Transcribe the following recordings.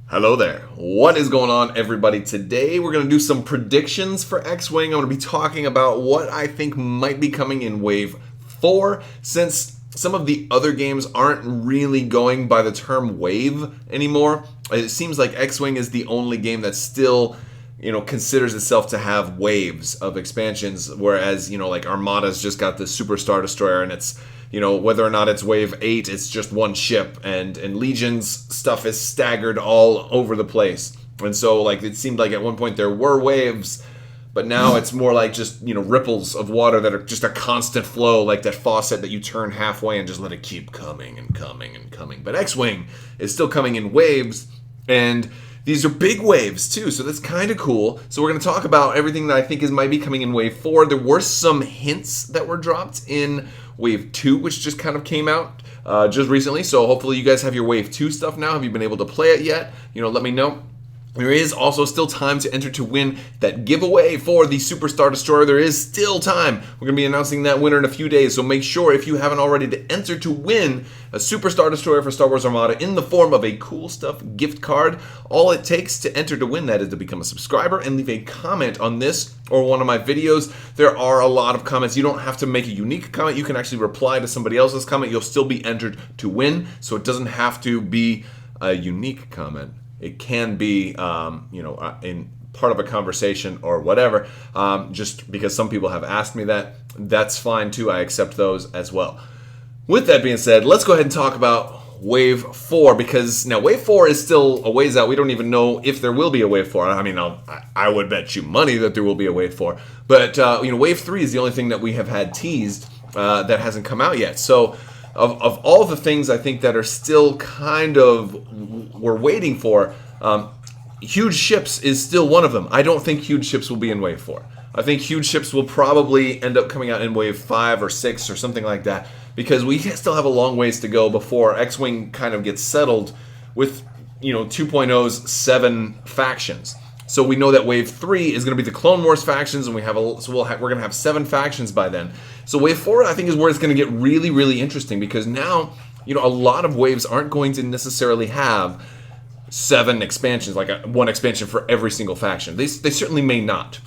Hello there. What is going on, everybody? Today we're going to do some predictions for X-Wing. I'm going to be talking about what I think might be coming in Wave 4, since some of the other games aren't really going by the term wave anymore. It seems like X-Wing is the only game that still, considers itself to have waves of expansions, whereas, like Armada's just got the Super Star Destroyer and it's whether or not it's wave 8, it's just one ship, and Legion's stuff is staggered all over the place. And so, it seemed like at one point there were waves, but now it's more like just, ripples of water that are just a constant flow, like that faucet that you turn halfway and just let it keep coming and coming and coming. But X-Wing is still coming in waves, and these are big waves too, so that's kind of cool. So we're going to talk about everything that I think might be coming in Wave 4. There were some hints that were dropped in Wave 2, which just kind of came out just recently. So hopefully you guys have your Wave 2 stuff now. Have you been able to play it yet? Let me know. There is also still time to enter to win that giveaway for the Super Star Destroyer. There is still time. We're going to be announcing that winner in a few days, so make sure, if you haven't already, to enter to win a Super Star Destroyer for Star Wars Armada in the form of a Cool Stuff gift card. All it takes to enter to win that is to become a subscriber and leave a comment on this or one of my videos. There are a lot of comments. You don't have to make a unique comment. You can actually reply to somebody else's comment. You'll still be entered to win, so it doesn't have to be a unique comment. It can be, in part of a conversation or whatever, just because some people have asked me that. That's fine too. I accept those as well. With that being said, let's go ahead and talk about Wave 4, because now Wave 4 is still a ways out. We don't even know if there will be a Wave 4. I mean, I would bet you money that there will be a Wave 4. But, Wave 3 is the only thing that we have had teased that hasn't come out yet. So, Of all the things I think that are still kind of we're waiting for, huge ships is still one of them. I don't think huge ships will be in Wave 4. I think huge ships will probably end up coming out in Wave 5 or 6 or something like that, because we still have a long ways to go before X-Wing kind of gets settled with 2.0's 7 factions. So we know that Wave 3 is going to be the Clone Wars factions, and we're going to have 7 factions by then. So Wave 4, I think, is where it's going to get really, really interesting, because now, a lot of waves aren't going to necessarily have 7 expansions, like one expansion for every single faction. They certainly may not.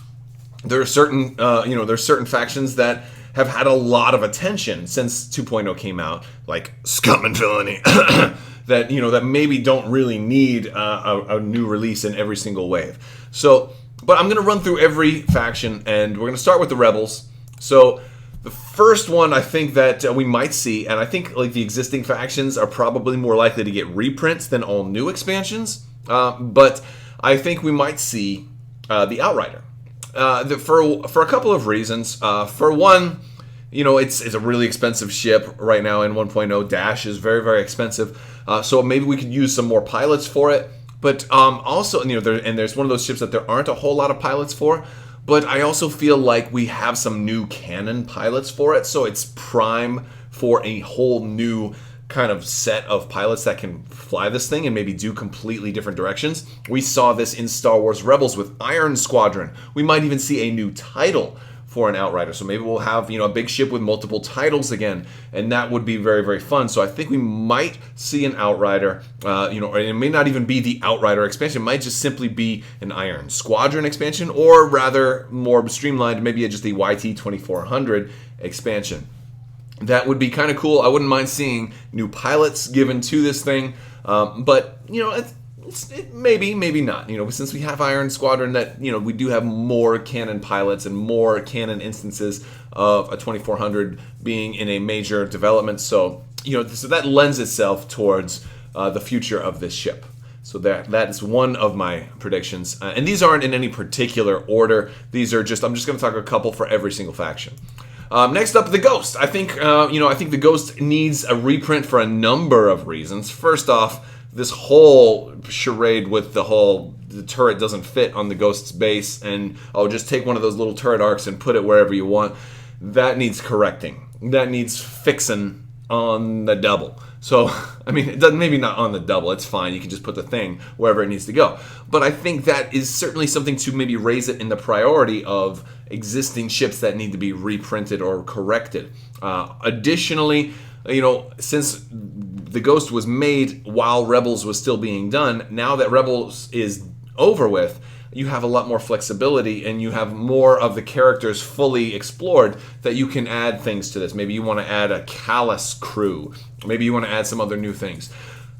There are certain, there's certain factions that have had a lot of attention since 2.0 came out, like Scum and Villainy. that maybe don't really need a new release in every single wave. So, but I'm going to run through every faction, and we're going to start with the Rebels. So, the first one I think that we might see, and I think the existing factions are probably more likely to get reprints than all new expansions, but I think we might see the Outrider. For a couple of reasons. For one, it's a really expensive ship right now in 1.0. Dash is very, very expensive. So maybe we could use some more pilots for it. But also, there's one of those ships that there aren't a whole lot of pilots for. But I also feel like we have some new canon pilots for it. So it's prime for a whole new kind of set of pilots that can fly this thing and maybe do completely different directions. We saw this in Star Wars Rebels with Iron Squadron. We might even see a new title for an Outrider. So maybe we'll have, a big ship with multiple titles again, and that would be very, very fun. So I think we might see an Outrider, or it may not even be the Outrider expansion. It might just simply be an Iron Squadron expansion, or rather more streamlined, maybe just the YT-2400 expansion. That would be kind of cool. I wouldn't mind seeing new pilots given to this thing, but it maybe not. Since we have Iron Squadron, that we do have more canon pilots and more canon instances of a 2400 being in a major development. So so that lends itself towards the future of this ship. So that is one of my predictions, and these aren't in any particular order. These are I'm just going to talk a couple for every single faction. Next up, the Ghost. I think the Ghost needs a reprint for a number of reasons. First off, this whole charade with the turret doesn't fit on the Ghost's base, and just take one of those little turret arcs and put it wherever you want. That needs correcting. That needs fixing on the double. So, it doesn't, maybe not on the double, it's fine. You can just put the thing wherever it needs to go. But I think that is certainly something to maybe raise it in the priority of existing ships that need to be reprinted or corrected. Additionally, since the Ghost was made while Rebels was still being done. Now that Rebels is over with, you have a lot more flexibility and you have more of the characters fully explored that you can add things to this. Maybe you want to add a Callus crew. Maybe you want to add some other new things.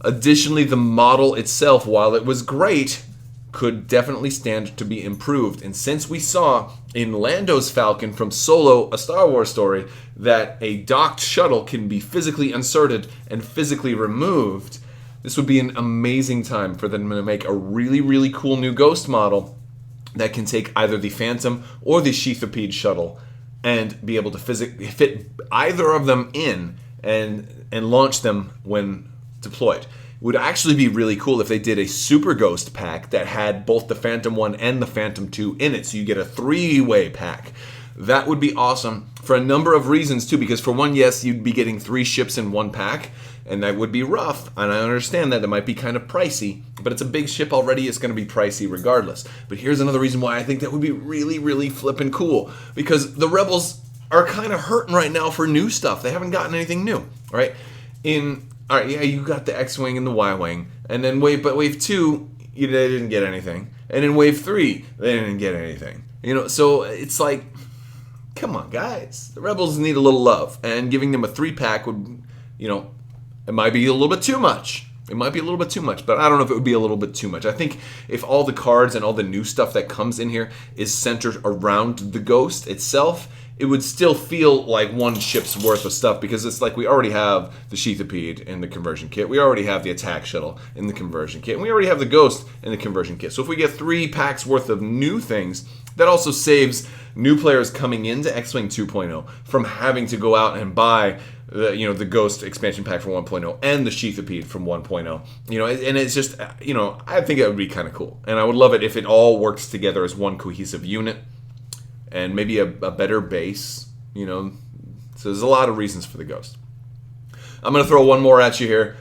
Additionally, the model itself, while it was great, could definitely stand to be improved. And since we saw in Lando's Falcon from Solo, a Star Wars story, that a docked shuttle can be physically inserted and physically removed, this would be an amazing time for them to make a really, really cool new Ghost model that can take either the Phantom or the sheathopede shuttle and be able to fit either of them in and launch them when deployed. It would actually be really cool if they did a Super Ghost pack that had both the Phantom 1 and the Phantom 2 in it, so you get a 3-way pack. That would be awesome for a number of reasons too, because for one, yes, you'd be getting 3 ships in one pack, and that would be rough, and I understand that it might be kind of pricey, but it's a big ship already, it's going to be pricey regardless. But here's another reason why I think that would be really, really flippin' cool, because the Rebels are kind of hurting right now for new stuff. They haven't gotten anything new, right? All right, yeah, you got the X-Wing and the Y-Wing, and then Wave 2, they didn't get anything, and in Wave 3, they didn't get anything. So it's like, come on, guys. The Rebels need a little love, and giving them a 3-pack would, it might be a little bit too much. It might be a little bit too much, but I don't know if it would be a little bit too much. I think if all the cards and all the new stuff that comes in here is centered around the Ghost itself, it would still feel like one ship's worth of stuff, because it's like we already have the Sheathopede in the conversion kit, we already have the attack shuttle in the conversion kit, and we already have the Ghost in the conversion kit. So if we get 3 packs worth of new things, that also saves new players coming into X-Wing 2.0 from having to go out and buy the Ghost expansion pack from 1.0 and the Sheathopede from 1.0. And it's just, I think it would be kind of cool. And I would love it if it all works together as one cohesive unit. And maybe a better base, So there's a lot of reasons for the Ghost. I'm going to throw one more at you here.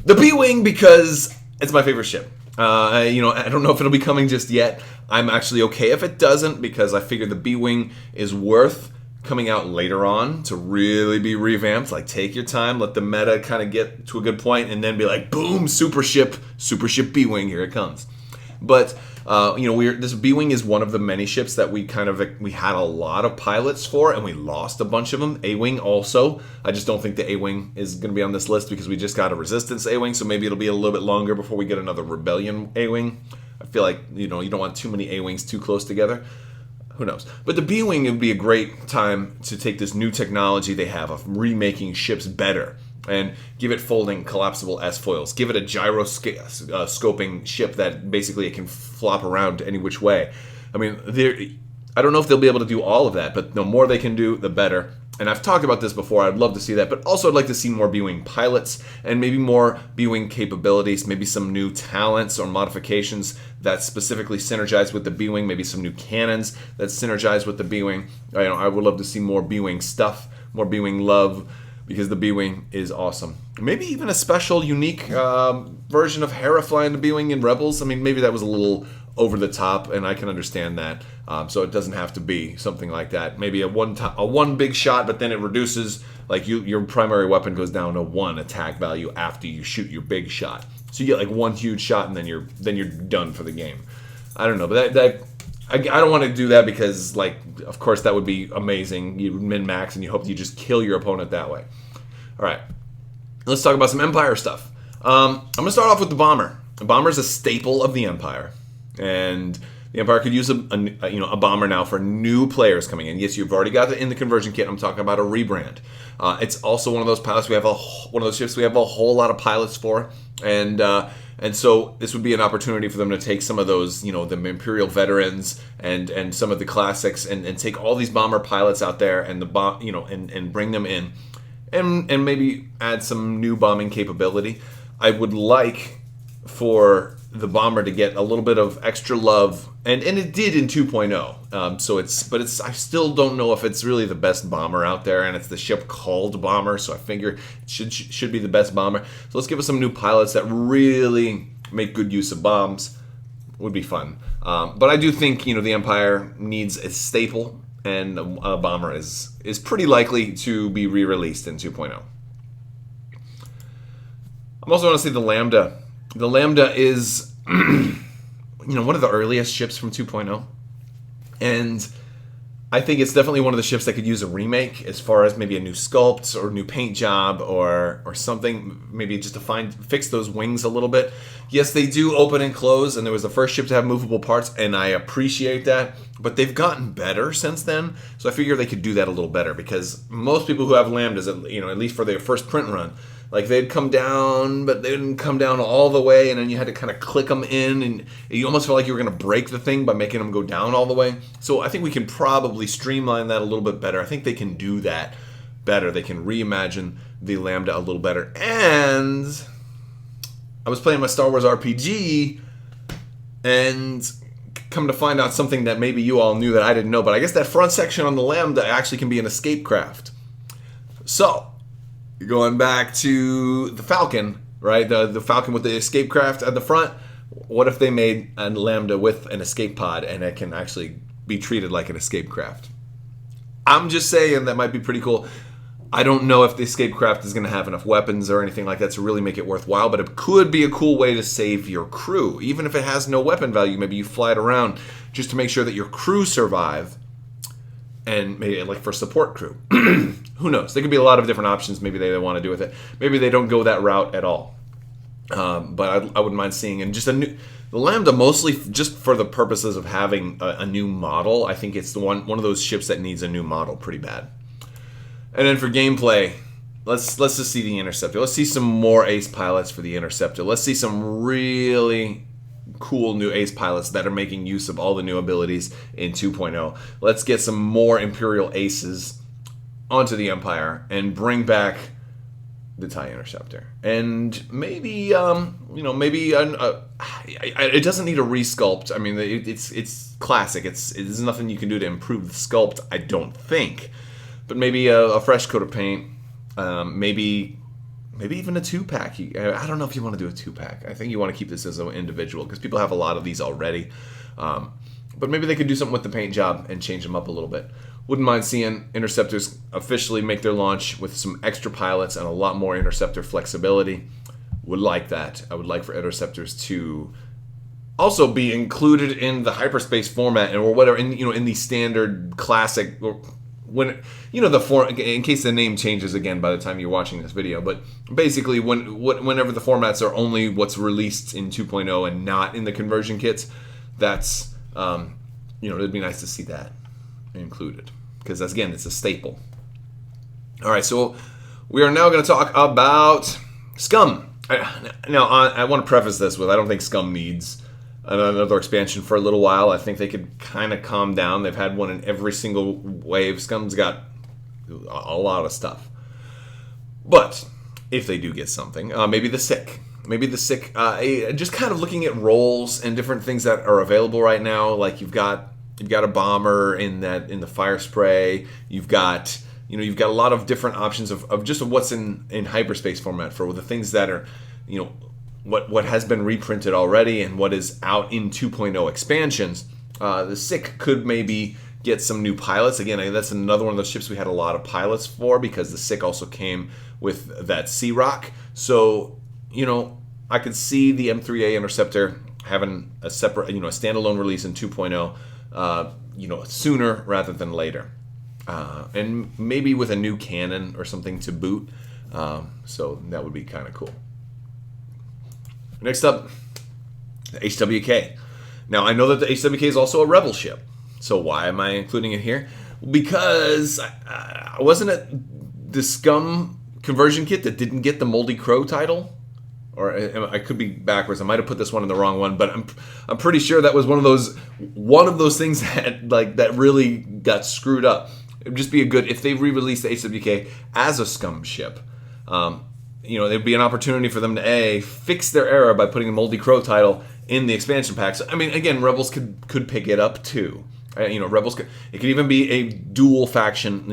The BWing, because it's my favorite ship. I don't know if it'll be coming just yet. I'm actually okay if it doesn't, because I figure the BWing is worth coming out later on to really be revamped. Like, take your time, let the meta kind of get to a good point, and then be like, boom, super ship BWing, here it comes. But this BWing is one of the many ships that we had a lot of pilots for, and we lost a bunch of them. A-Wing also. I just don't think the A-Wing is going to be on this list, because we just got a Resistance A-Wing, so maybe it'll be a little bit longer before we get another Rebellion A-Wing. I feel like, you don't want too many A-Wings too close together. Who knows? But the BWing would be a great time to take this new technology they have of remaking ships better and give it folding collapsible S-foils. Give it a gyroscoping ship that basically it can flop around any which way. I mean, I don't know if they'll be able to do all of that, but the more they can do, the better. And I've talked about this before, I'd love to see that, but also I'd like to see more BWing pilots and maybe more BWing capabilities, maybe some new talents or modifications that specifically synergize with the BWing, maybe some new cannons that synergize with the BWing. I would love to see more BWing stuff, more BWing love, because the BWing is awesome. Maybe even a special, unique version of Hera flying the BWing in Rebels. I mean, maybe that was a little over the top, and I can understand that. So it doesn't have to be something like that. Maybe a one big shot, but then it reduces, like your primary weapon goes down to 1 attack value after you shoot your big shot. So you get like one huge shot, and then you're done for the game. I don't know, but I don't want to do that, because, like, of course that would be amazing. You min-max and you hope you just kill your opponent that way. All right, let's talk about some Empire stuff. I'm going to start off with the Bomber. The Bomber is a staple of the Empire, and the Empire could use a Bomber now for new players coming in. Yes, you've already got it in the conversion kit. I'm talking about a rebrand. It's also one of those pilots one of those ships we have a whole lot of pilots for, and so this would be an opportunity for them to take some of those, the Imperial veterans and some of the classics, and take all these Bomber pilots out there and and bring them in, and maybe add some new bombing capability. I would like for the Bomber to get a little bit of extra love, and it did in 2.0. I still don't know if it's really the best Bomber out there, and it's the ship called Bomber, so I figure it should be the best Bomber. So let's give us some new pilots that really make good use of bombs. Would be fun. But I do think the Empire needs a staple, and a Bomber is pretty likely to be re-released in 2.0. I'm also going to say the Lambda. The Lambda is, one of the earliest ships from 2.0. And I think it's definitely one of the ships that could use a remake as far as maybe a new sculpt or new paint job or something, maybe just to fix those wings a little bit. Yes, they do open and close, and there was the first ship to have movable parts, and I appreciate that. But they've gotten better since then, so I figure they could do that a little better, because most people who have Lambdas, at least for their first print run, like they'd come down, but they didn't come down all the way, and then you had to kind of click them in, and you almost felt like you were going to break the thing by making them go down all the way. So I think we can probably streamline that a little bit better. I think they can do that better. They can reimagine the Lambda a little better. And I was playing my Star Wars RPG, and come to find out something that maybe you all knew that I didn't know, but I guess that front section on the Lambda actually can be an escape craft. So, going back to the Falcon, right? The Falcon with the escape craft at the front. What if they made a Lambda with an escape pod and it can actually be treated like an escape craft? I'm just saying that might be pretty cool. I don't know if the escape craft is going to have enough weapons or anything like that to really make it worthwhile, but it could be a cool way to save your crew. Even if it has no weapon value, maybe you fly it around just to make sure that your crew survive. And maybe like for support crew. Who knows? There could be a lot of different options maybe they want to do with it. Maybe they don't go that route at all. But I wouldn't mind seeing the Lambda mostly just for the purposes of having a new model. I think it's the one of those ships that needs a new model pretty bad. And then for gameplay, let's just see the Interceptor. Let's see some more ace pilots for the Interceptor. Let's see some really cool new ace pilots that are making use of all the new abilities in 2.0. Let's get some more Imperial aces onto the Empire and bring back the TIE Interceptor. And maybe, it doesn't need a resculpt. I mean, it's classic. There's nothing you can do to improve the sculpt, I don't think. But maybe a fresh coat of paint. Maybe even a 2-pack. I don't know if you want to do a 2-pack. I think you want to keep this as an individual because people have a lot of these already. But maybe they could do something with the paint job and change them up a little bit. Wouldn't mind seeing Interceptors officially make their launch with some extra pilots and a lot more Interceptor flexibility. Would like that. I would like for Interceptors to also be included in the hyperspace format or whatever, in the standard classic. When the form, in case the name changes again by the time you're watching this video, but basically whenever the formats are only what's released in 2.0 and not in the conversion kits, that's it'd be nice to see that included because again it's a staple. All right, so we are now going to talk about Scum. Now I want to preface this with I don't think Scum needs another expansion for a little while. I think they could kind of calm down. They've had one in every single wave. Scum's got a lot of stuff. But if they do get something, maybe the sick. Just kind of looking at roles and different things that are available right now. Like you've got a bomber in the fire spray. You've got a lot of different options of just what's in hyperspace format for the things that are what has been reprinted already and what is out in 2.0 expansions. The Sick could maybe get some new pilots. Again, that's another one of those ships we had a lot of pilots for because the Sick also came with that Sea-Rock. So, I could see the M3A Interceptor having a separate, a standalone release in 2.0, sooner rather than later. And maybe with a new cannon or something to boot. So that would be kind of cool. Next up, the HWK. Now, I know that the HWK is also a Rebel ship. So why am I including it here? Because wasn't it the Scum conversion kit that didn't get the Moldy Crow title? Or I could be backwards. I might have put this one in the wrong one, but I'm pretty sure that was one of those things that really got screwed up. It would just be if they re-release the HWK as a Scum ship. There'd be an opportunity for them to fix their error by putting a Moldy Crow title in the expansion packs. I mean, again, Rebels could pick it up too. Rebels it could even be a dual faction.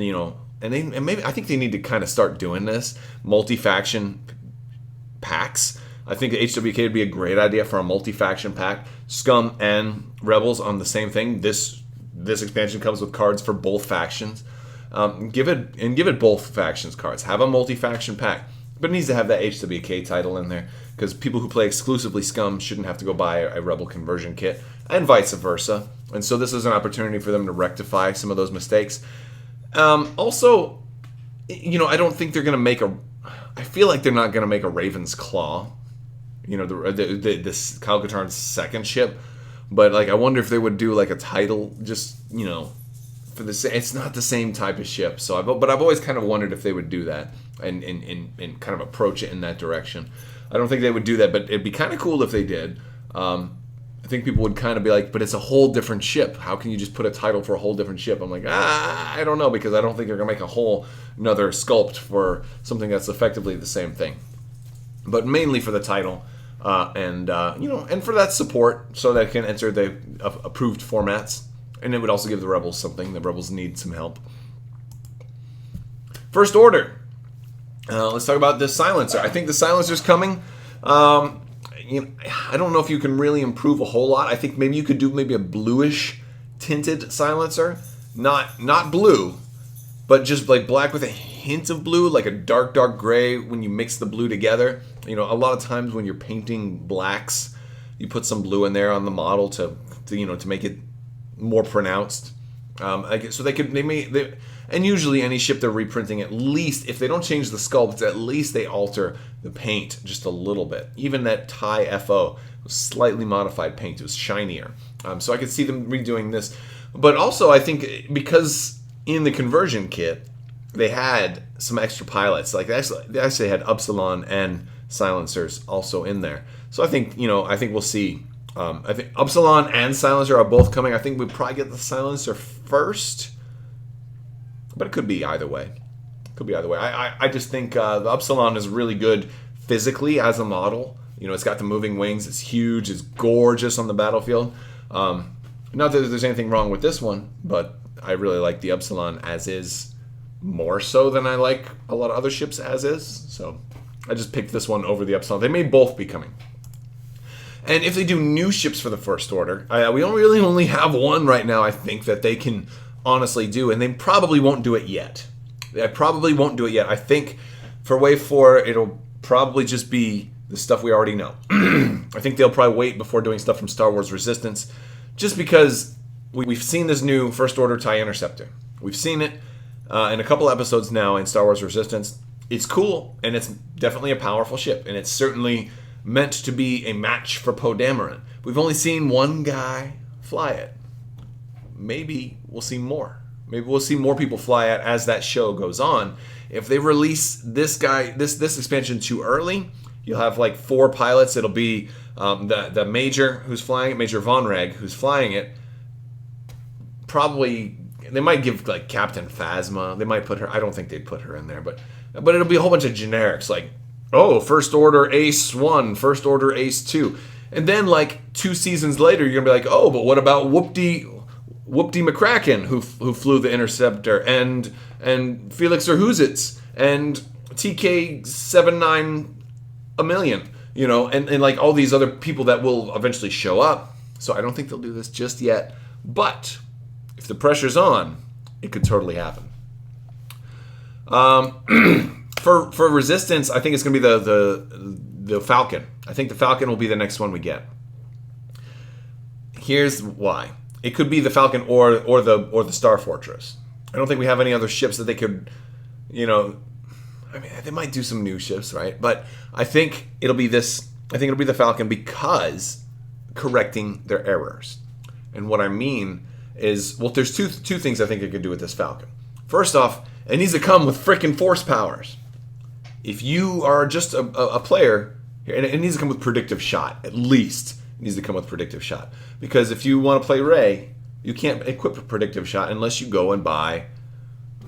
And maybe I think they need to kind of start doing this multi-faction packs. I think the HWK would be a great idea for a multi-faction pack. Scum and Rebels on the same thing. This expansion comes with cards for both factions. Give it both factions cards. Have a multi-faction pack. But it needs to have that HWK title in there, because people who play exclusively Scum shouldn't have to go buy a Rebel conversion kit, and vice versa. And so this is an opportunity for them to rectify some of those mistakes. Also, I don't think they're going to make I feel like they're not going to make a Raven's Claw. This Kyle Katarn's second ship. But, like, I wonder if they would do, like, a title just, for it's not the same type of ship. But I've always kind of wondered if they would do that and kind of approach it in that direction. I don't think they would do that, but it'd be kind of cool if they did. I think people would kind of be like, but it's a whole different ship. How can you just put a title for a whole different ship? I'm like, I don't know, because I don't think they're going to make a whole another sculpt for something that's effectively the same thing. But mainly for the title. And for that support, so that it can enter the approved formats, and it would also give the Rebels something. The Rebels need some help. First Order. Let's talk about the silencer. I think the silencer's coming. I don't know if you can really improve a whole lot. I think maybe you could do a bluish tinted silencer, not blue, but just like black with a hint of blue, like a dark gray when you mix the blue together. A lot of times when you're painting blacks, you put some blue in there on the model to make it more pronounced. So and usually any ship they're reprinting, at least if they don't change the sculpt, at least they alter the paint just a little bit. Even that Thai FO was slightly modified paint; it was shinier. So I could see them redoing this, but also I think because in the conversion kit they had some extra pilots, like they actually had Upsilon and silencers also in there. So I think we'll see. I think Upsilon and silencer are both coming. I think we'd probably get the silencer first, but it could be either way. I just think the Upsilon is really good physically as a model. It's got the moving wings. It's huge. It's gorgeous on the battlefield. Not that there's anything wrong with this one, but I really like the Upsilon as is more so than I like a lot of other ships as is. So I just picked this one over the Upsilon. They may both be coming. And if they do new ships for the First Order, we don't really only have one right now, I think, that they can honestly do, and they probably won't do it yet. I think for Wave 4, it'll probably just be the stuff we already know. I think they'll probably wait before doing stuff from Star Wars Resistance, just because we've seen this new First Order TIE Interceptor. We've seen it in a couple episodes now in Star Wars Resistance. It's cool, and it's definitely a powerful ship, and it's certainly meant to be a match for Poe Dameron. We've only seen one guy fly it. Maybe we'll see more. Maybe we'll see more people fly it as that show goes on. If they release this expansion too early, you'll have like 4 pilots. It'll be the Major who's flying it, Major Von Reg who's flying it. Probably they might give like Captain Phasma. They might put her. I don't think they'd put her in there, but it'll be a whole bunch of generics like, oh, First Order Ace 1, First Order Ace 2. And then, like, 2 seasons later, you're going to be like, oh, but what about Whoopty McCracken, who flew the Interceptor, and Felix Zerhuzitz, and TK79 a million, and like all these other people that will eventually show up. So I don't think they'll do this just yet. But if the pressure's on, it could totally happen. For Resistance, I think it's going to be the Falcon. I think the Falcon will be the next one we get. Here's why. It could be the Falcon or the Star Fortress. I don't think we have any other ships that they could, they might do some new ships, right? But I think it'll be this. I think it'll be the Falcon because correcting their errors. And what I mean is, well, there's two things I think it could do with this Falcon. First off, it needs to come with frickin' force powers. If you are just a player, and it needs to come with predictive shot, at least it needs to come with predictive shot. Because if you want to play Rey, you can't equip a predictive shot unless you go and buy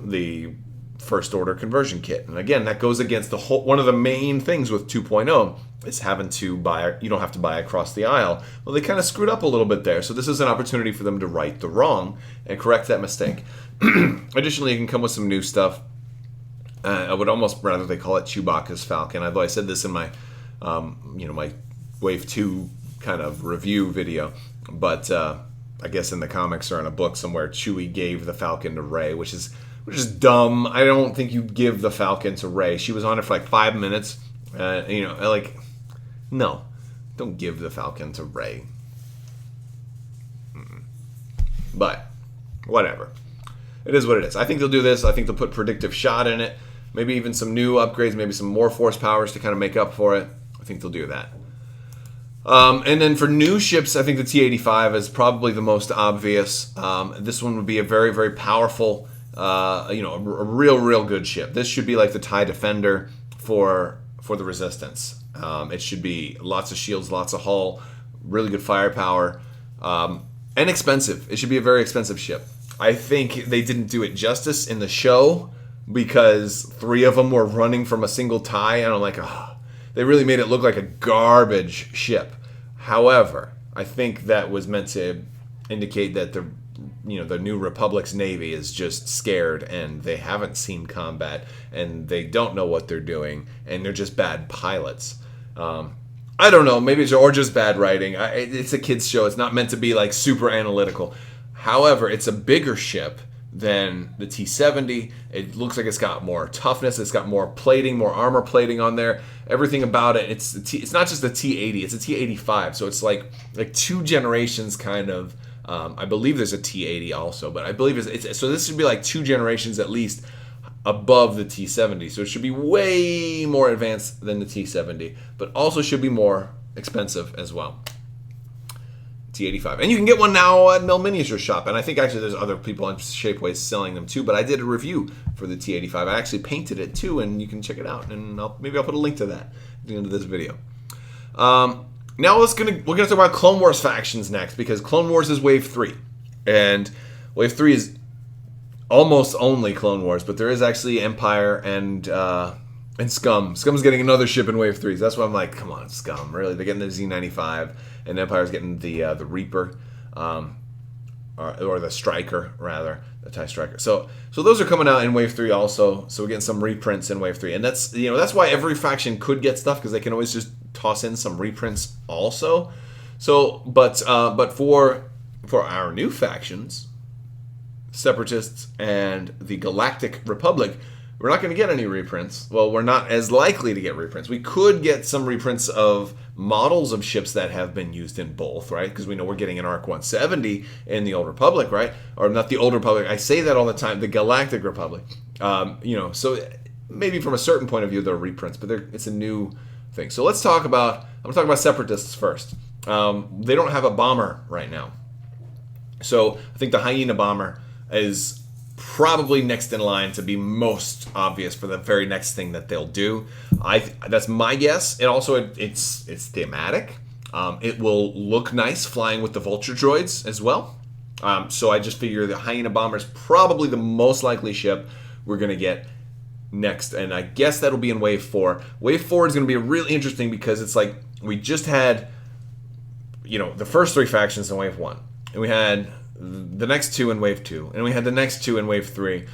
the First Order conversion kit. And again, that goes against one of the main things with 2.0 is having to buy, you don't have to buy across the aisle. Well, they kind of screwed up a little bit there. So this is an opportunity for them to right the wrong and correct that mistake. Additionally, it can come with some new stuff. I would almost rather they call it Chewbacca's Falcon, although I said this in my, my Wave 2 kind of review video. But I guess in the comics or in a book somewhere, Chewie gave the Falcon to Rey, which is which is dumb. I don't think you give the Falcon to Rey. She was on it for like 5 minutes. No, don't give the Falcon to Rey. But whatever. It is what it is. I think they'll do this. I think they'll put predictive shot in it. Maybe even some new upgrades, maybe some more force powers to kind of make up for it. I think they'll do that. And then for new ships, I think the T-85 is probably the most obvious. This one would be a very, very powerful, a real good ship. This should be like the TIE Defender for the Resistance. It should be lots of shields, lots of hull, really good firepower, and expensive. It should be a very expensive ship. I think they didn't do it justice in the show because 3 of them were running from a single TIE, and I'm like, they really made it look like a garbage ship. However, I think that was meant to indicate that the New Republic's Navy is just scared and they haven't seen combat and they don't know what they're doing and they're just bad pilots. I don't know, maybe it's or just bad writing. It's a kids show. It's not meant to be like super analytical. However, it's a bigger ship than the T-70. It looks like it's got more toughness. It's got more plating, more armor plating on there. Everything about it. It's not just a T-80. It's a T-85. So it's like 2 generations kind of. I believe there's a T-80 also, but I believe it's so this should be like 2 generations at least above the T-70. So it should be way more advanced than the T-70, but also should be more expensive as well. T-85. And you can get one now at Mill Miniature Shop. And I think actually there's other people on Shapeways selling them too. But I did a review for the T-85. I actually painted it too, and you can check it out. And maybe I'll put a link to that at the end of this video. Now we're gonna talk about Clone Wars factions next, because Clone Wars is Wave 3. And Wave 3 is almost only Clone Wars, but there is actually Empire and Scum. Scum's getting another ship in Wave 3. So that's why I'm like, come on, Scum. Really? They're getting the Z95. And Empire's getting the Reaper, or the Striker, rather. The TIE Striker. So those are coming out in Wave 3 also. So we're getting some reprints in Wave 3. And that's why every faction could get stuff, because they can always just toss in some reprints also. So, but for our new factions, Separatists and the Galactic Republic, we're not going to get any reprints. Well, we're not as likely to get reprints. We could get some reprints of models of ships that have been used in both, right? Because we know we're getting an ARC 170 in the Old Republic, right? Or not the Old Republic. I say that all the time. The Galactic Republic. So maybe from a certain point of view, they're reprints, but it's a new thing. So I'm going to talk about Separatists first. They don't have a bomber right now. So I think the Hyena Bomber is probably next in line to be most obvious for the very next thing that they'll do. That's my guess. And also it's thematic. It will look nice flying with the Vulture droids as well. So I just figure the Hyena Bomber is probably the most likely ship we're going to get next. And I guess that'll be in Wave 4. Wave 4 is going to be really interesting because it's like we just had, the first 3 factions in Wave 1. And we had the next 2 in Wave 2, and we had the next 2 in Wave 3.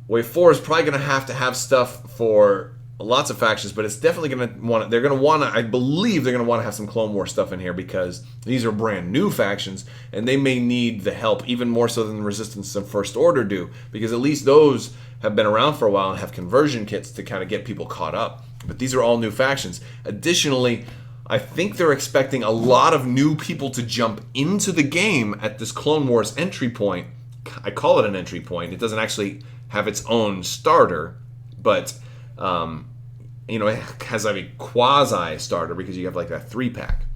Wave 4 is probably going to have stuff for lots of factions, but it's definitely going to want. They're going to want to. I believe they're going to want to have some Clone War stuff in here because these are brand new factions, and they may need the help even more so than the Resistance and First Order do, because at least those have been around for a while and have conversion kits to kind of get people caught up. But these are all new factions. Additionally, I think they're expecting a lot of new people to jump into the game at this Clone Wars entry point. I call it an entry point. It doesn't actually have its own starter, but it has a quasi starter because you have like a 3-pack.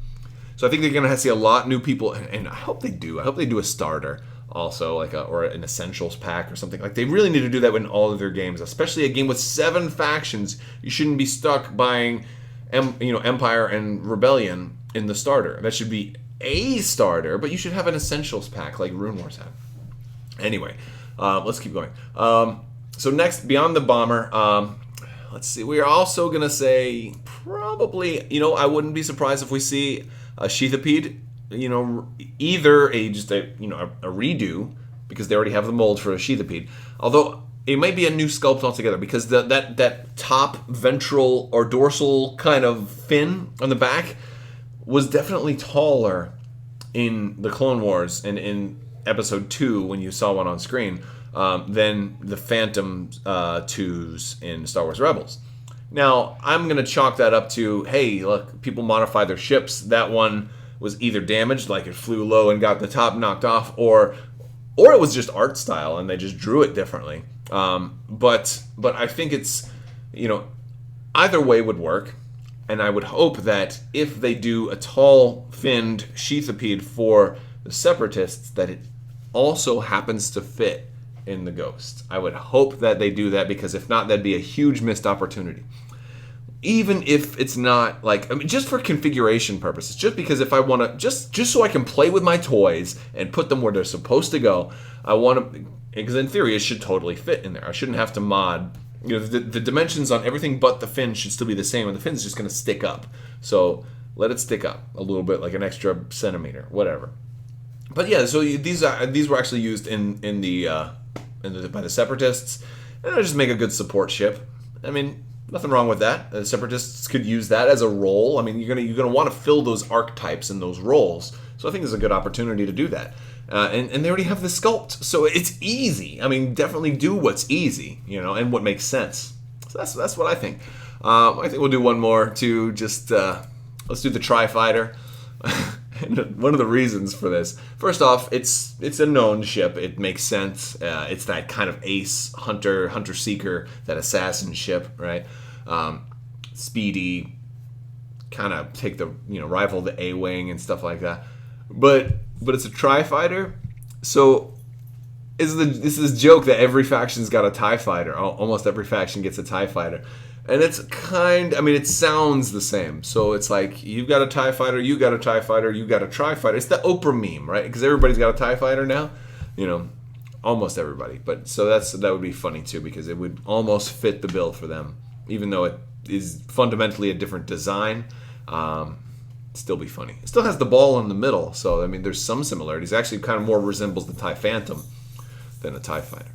So I think they're going to see a lot of new people, and I hope they do. I hope they do a starter also, or an Essentials pack or something. Like, they really need to do that in all of their games, especially a game with 7 factions. You shouldn't be stuck buying Empire and Rebellion in the starter. That should be a starter, but you should have an Essentials pack like Rune Wars had. Anyway, let's keep going. So next, beyond the bomber, let's see. We are also going to say probably, I wouldn't be surprised if we see a Sheathipede, either a redo, because they already have the mold for a Sheathipede. Although it might be a new sculpt altogether, because that top ventral or dorsal kind of fin on the back was definitely taller in the Clone Wars and in Episode 2 when you saw one on screen. than the Phantom 2s in Star Wars Rebels. Now, I'm going to chalk that up to, hey, look, people modify their ships. That one was either damaged, like it flew low and got the top knocked off, or it was just art style and they just drew it differently. But I think it's, either way would work. And I would hope that if they do a tall-finned sheathipede for the Separatists, that it also happens to fit in the Ghost. I would hope that they do that, because if not, that'd be a huge missed opportunity. Even if it's not just for configuration purposes, just because if I want to, just so I can play with my toys and put them where they're supposed to go, I want to, because in theory it should totally fit in there. I shouldn't have to mod. The dimensions on everything but the fin should still be the same, and the fin's just going to stick up. So let it stick up a little bit, like an extra centimeter, whatever. But yeah, so these were actually used by the Separatists, and it'll just make a good support ship. I mean, nothing wrong with that. The Separatists could use that as a role. I mean, you're gonna want to fill those archetypes and those roles. So I think there's a good opportunity to do that. And they already have the sculpt, so it's easy. I mean, definitely do what's easy, and what makes sense. So that's what I think. I think we'll do one more to just let's do the Tryfighter. And one of the reasons for this, first off, it's a known ship. It makes sense. It's that kind of ace hunter seeker, that assassin ship, right? Speedy, kind of take the rival the A-wing and stuff like that. But it's a Tryfighter, so this is this joke that every faction's got a TIE fighter. Almost every faction gets a TIE fighter. And it's it sounds the same. So it's like, you've got a TIE fighter, you got a TIE fighter, you got a Tryfighter. It's the Oprah meme, right? Because everybody's got a TIE fighter now. Almost everybody. But so that would be funny too, because it would almost fit the bill for them. Even though it is fundamentally a different design, still be funny. It still has the ball in the middle, so there's some similarities. It actually kind of more resembles the TIE Phantom than a TIE fighter.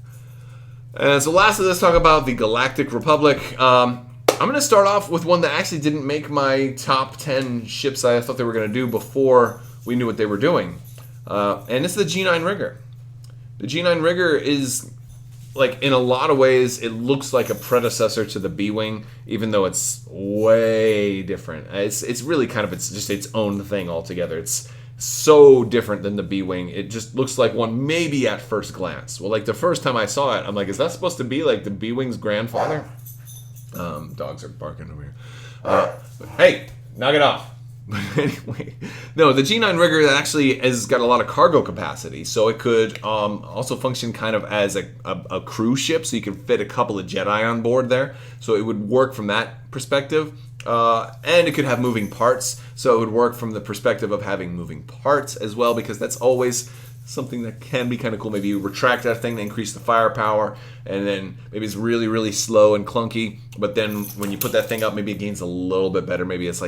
And so lastly, let's talk about the Galactic Republic. I'm going to start off with one that actually didn't make my top 10 ships I thought they were going to do before we knew what they were doing. And it's the G9 Rigger. The G9 Rigger is, in a lot of ways, it looks like a predecessor to the BWing, even though it's way different. It's really it's just its own thing altogether. It's so different than the BWing. It just looks like one maybe at first glance. Well, the first time I saw it, I'm like, is that supposed to be the BWing's grandfather? Dogs are barking over here. Hey, knock it off. But anyway, no, the G9 Rigger actually has got a lot of cargo capacity, so it could also function kind of as a cruise ship, so you can fit a couple of Jedi on board there. So it would work from that perspective. And it could have moving parts, so it would work from the perspective of having moving parts as well, because that's always something that can be kind of cool. Maybe you retract that thing to increase the firepower, and then maybe it's really, really slow and clunky, but then when you put that thing up, maybe it gains a little bit better. Maybe it's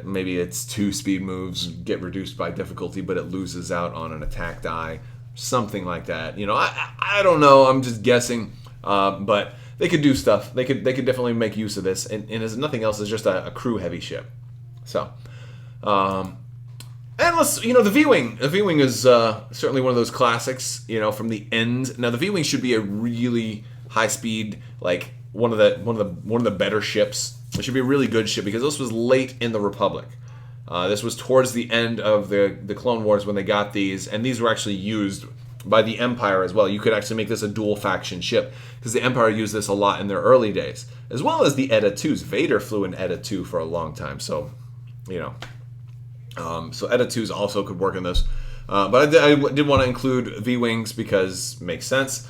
maybe its 2 speed moves get reduced by difficulty, but it loses out on an attack die, something like that. I don't know, I'm just guessing, but they could do stuff. They could definitely make use of this, and as nothing else, it's just a crew heavy ship. So, and let's the V-wing. The V-wing is certainly one of those classics. From the end. Now the V-wing should be a really high speed, one of the better ships. It should be a really good ship, because this was late in the Republic. This was towards the end of the Clone Wars when they got these, and these were actually used by the Empire as well. You could actually make this a dual faction ship, because the Empire used this a lot in their early days, as well as the Edda 2s. Vader flew in Edda 2 for a long time, so so Edda 2s also could work in this. But I did want to include V-wings because it makes sense.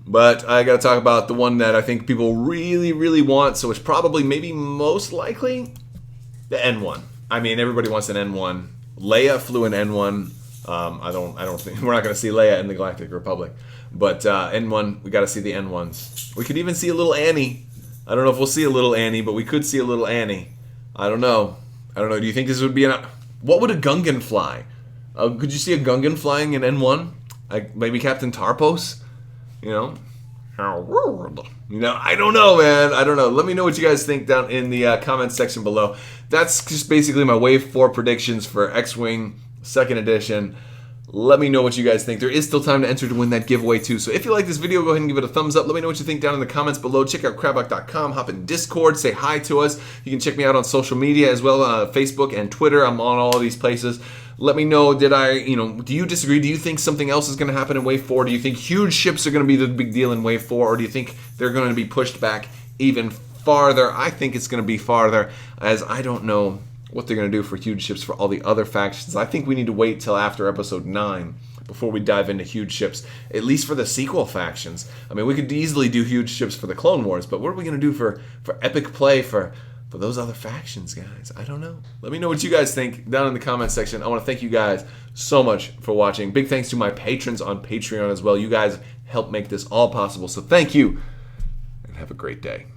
But I got to talk about the one that I think people really, really want, so it's probably maybe most likely the N1. Everybody wants an N1. Leia flew an N1. I don't think we're not going to see Leia in the Galactic Republic, but N1, we got to see the N1s. We could even see a little Annie. I don't know if we'll see a little Annie, but we could see a little Annie. I don't know. Do you think this would be what would a Gungan fly? Could you see a Gungan flying in N1? Maybe Captain Tarpos? I don't know, man. I don't know. Let me know what you guys think down in the comments section below. That's just basically my Wave 4 predictions for X-Wing 2nd edition. Let me know what you guys think. There is still time to enter to win that giveaway too. So if you like this video, go ahead and give it a thumbs up. Let me know what you think down in the comments below. Check out Crabbok.com. Hop in Discord. Say hi to us. You can check me out on social media as well, Facebook and Twitter. I'm on all of these places. Let me know, do you disagree? Do you think something else is going to happen in Wave 4? Do you think huge ships are going to be the big deal in Wave 4? Or do you think they're going to be pushed back even farther? I think it's going to be farther, as I don't know what they're going to do for huge ships for all the other factions. I think we need to wait till after episode 9 before we dive into huge ships, at least for the sequel factions. I mean, we could easily do huge ships for the Clone Wars, but what are we going to do for epic play for those other factions, guys? I don't know. Let me know what you guys think down in the comment section. I want to thank you guys so much for watching. Big thanks to my patrons on Patreon as well. You guys help make this all possible, so thank you, and have a great day.